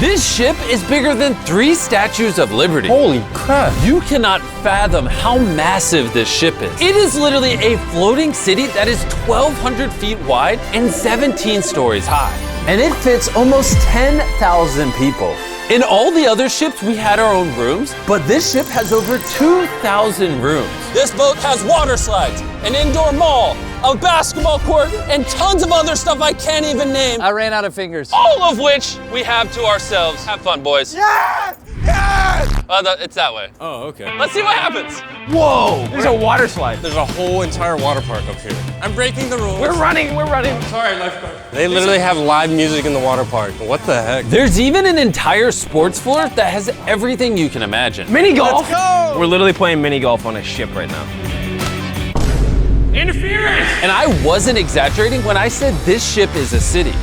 This ship is bigger than 3 statues of Liberty. Holy crap. You cannot fathom how massive this ship is. It is literally a floating city that is 1,200 feet wide and 17 stories high. And it fits almost 10,000 people. In all the other ships, we had our own rooms, but this ship has over 2,000 rooms. This boat has water slides, an indoor mall, a basketball court, and tons of other stuff I can't even name. I ran out of fingers. All of which we have to ourselves. Have fun, boys. Yes! Yes! It's that way. Oh, okay. Let's see what happens. Whoa! There's a water slide. There's a whole entire water park up here. I'm breaking the rules. We're running. Sorry, lifeguard. They literally have live music in the water park. What the heck? There's even an entire sports floor that has everything you can imagine. Mini golf. Let's go! We're literally playing mini golf on a ship right now. Interference! And I wasn't exaggerating when I said this ship is a city.